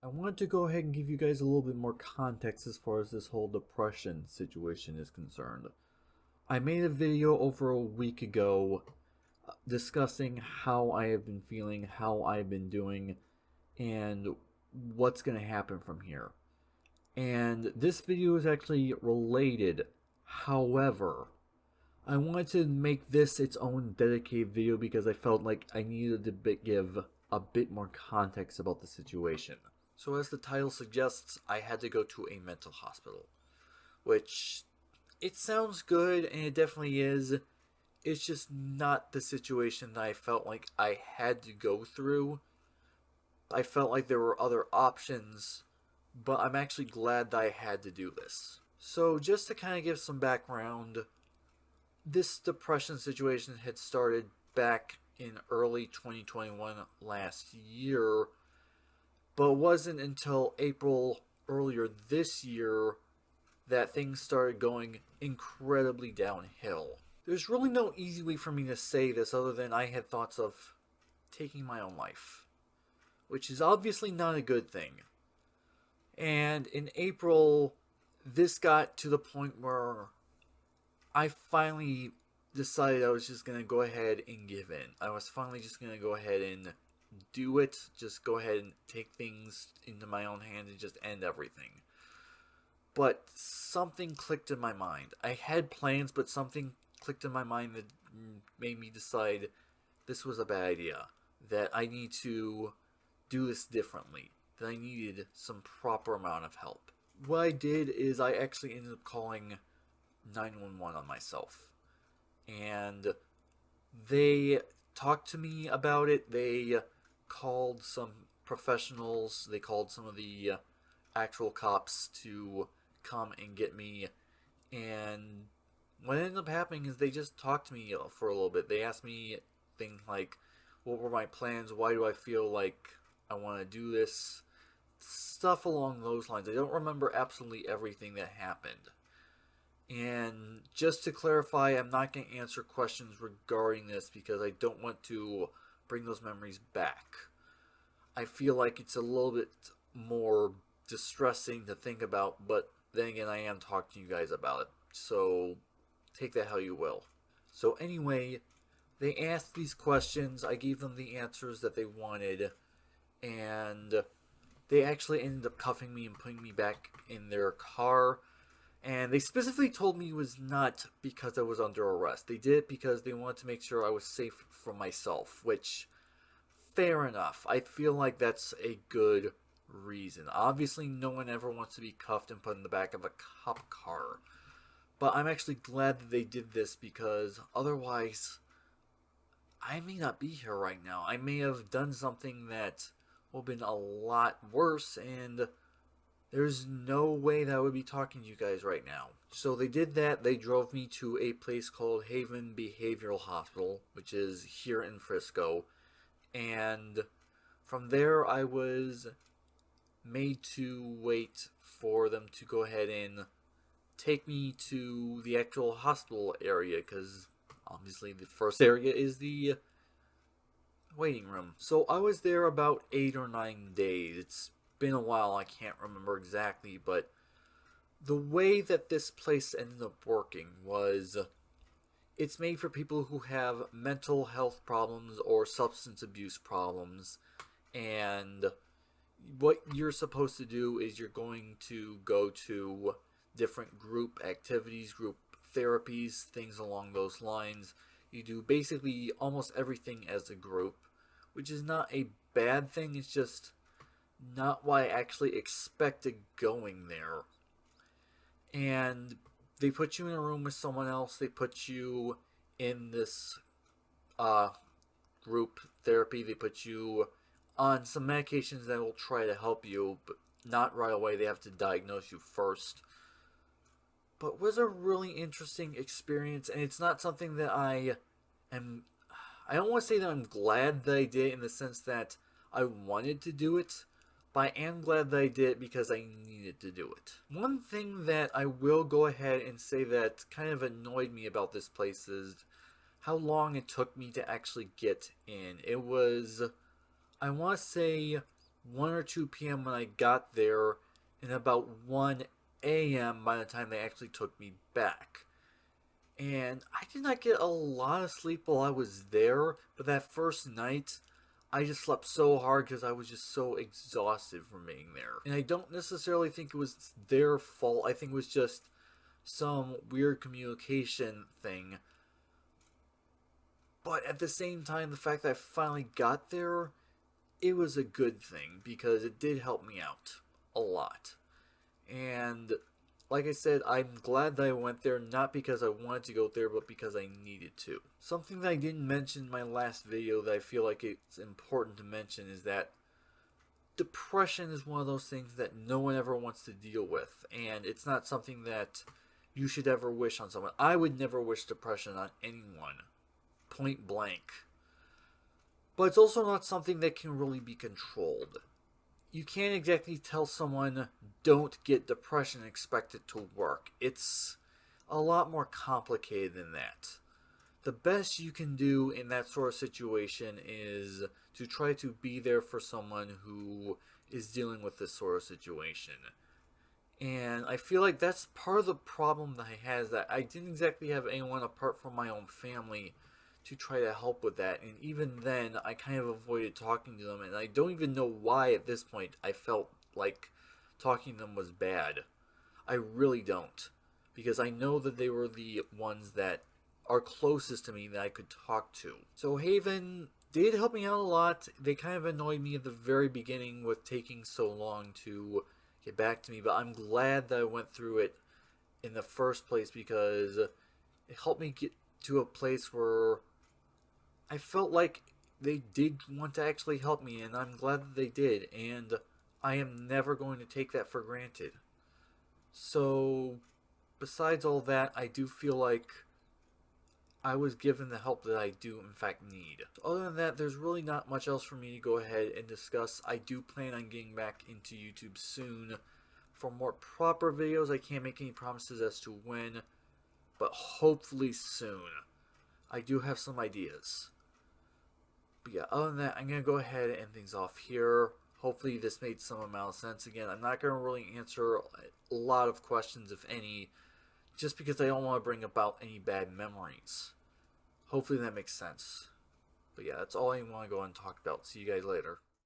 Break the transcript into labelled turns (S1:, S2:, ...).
S1: I wanted to go ahead and give you guys a little bit more context as far as this whole depression situation is concerned. I made a video over a week ago discussing how I have been feeling, how I've been doing, and what's going to happen from here. And this video is actually related. However, I wanted to make this its own dedicated video because I felt like I needed to give a bit more context about the situation. So as the title suggests, I had to go to a mental hospital, which it sounds good and it definitely is. It's just not the situation that I felt like I had to go through. I felt like there were other options, but I'm actually glad that I had to do this. So just to kind of give some background, this depression situation had started back in early 2021 last year, but it wasn't until April earlier this year that things started going incredibly downhill. There's really no easy way for me to say this other than I had thoughts of taking my own life, which is obviously not a good thing. And in April, this got to the point where I finally decided I was just going to go ahead and give in. I was finally just going to go ahead and do it. Just go ahead and take things into my own hands and just end everything. But something clicked in my mind. I had plans, but something clicked in my mind that made me decide this was a bad idea. That I need to do this differently. That I needed some proper amount of help. What I did is I actually ended up calling 911 on myself. And they talked to me about it. They called some professionals. They called some of the actual cops to come and get me. And what ended up happening is they just talked to me for a little bit. They asked me things like, what were my plans? Why do I feel like I want to do this? Stuff along those lines. I don't remember absolutely everything that happened. And just to clarify, I'm not going to answer questions regarding this because I don't want to bring those memories back. I feel like it's a little bit more distressing to think about, but then again, I am talking to you guys about it. So take that how you will. So anyway, they asked these questions. I gave them the answers that they wanted. And they actually ended up cuffing me and putting me back in their car. And they specifically told me it was not because I was under arrest. They did it because they wanted to make sure I was safe for myself, which, fair enough. I feel like that's a good reason. Obviously, no one ever wants to be cuffed and put in the back of a cop car. But I'm actually glad that they did this because otherwise, I may not be here right now. I may have done something that would have been a lot worse, and there's no way that I would be talking to you guys right now. So they did that. They drove me to a place called Haven Behavioral Hospital, which is here in Frisco. And from there, I was made to wait for them to go ahead and take me to the actual hospital area, because obviously the first area is the waiting room. So I was there about 8 or 9 days. It's been a while, I can't remember exactly, but the way that this place ended up working was it's made for people who have mental health problems or substance abuse problems, and what you're supposed to do is you're going to go to different group activities, group therapies, things along those lines. You do basically almost everything as a group, which is not a bad thing, it's just not what I actually expected going there. And they put you in a room with someone else. They put you in this group therapy. They put you on some medications that will try to help you, but not right away. They have to diagnose you first. But it was a really interesting experience, and it's not something that I don't want to say that I'm glad that I did in the sense that I wanted to do it, but I am glad that I did it because I needed to do it. One thing that I will go ahead and say that kind of annoyed me about this place is how long it took me to actually get in. It was, I want to say, 1 or 2 p.m. when I got there, and about 1 a.m. by the time they actually took me back. And I did not get a lot of sleep while I was there, but that first night, I just slept so hard because I was just so exhausted from being there. And I don't necessarily think it was their fault. I think it was just some weird communication thing. But at the same time, the fact that I finally got there, it was a good thing because it did help me out a lot. And like I said, I'm glad that I went there, not because I wanted to go there, but because I needed to. Something that I didn't mention in my last video that I feel like it's important to mention is that depression is one of those things that no one ever wants to deal with, and it's not something that you should ever wish on someone. I would never wish depression on anyone, point blank. But it's also not something that can really be controlled. You can't exactly tell someone, don't get depression and expect it to work. It's a lot more complicated than that. The best you can do in that sort of situation is to try to be there for someone who is dealing with this sort of situation. And I feel like that's part of the problem that I had, is that I didn't exactly have anyone apart from my own family to try to help with that, and even then I kind of avoided talking to them, and I don't even know why at this point I felt like talking to them was bad. I really don't, because I know that they were the ones that are closest to me that I could talk to. So Haven did help me out a lot. They kind of annoyed me at the very beginning with taking so long to get back to me, but I'm glad that I went through it in the first place because it helped me get to a place where I felt like they did want to actually help me, and I'm glad that they did, and I am never going to take that for granted. So, besides all that, I do feel like I was given the help that I do in fact need. Other than that, there's really not much else for me to go ahead and discuss. I do plan on getting back into YouTube soon for more proper videos. I can't make any promises as to when, but hopefully soon. I do have some ideas. But yeah, other than that, I'm going to go ahead and end things off here. Hopefully this made some amount of sense. Again, I'm not going to really answer a lot of questions, if any, just because I don't want to bring about any bad memories. Hopefully that makes sense. But yeah, that's all I want to go and talk about. See you guys later.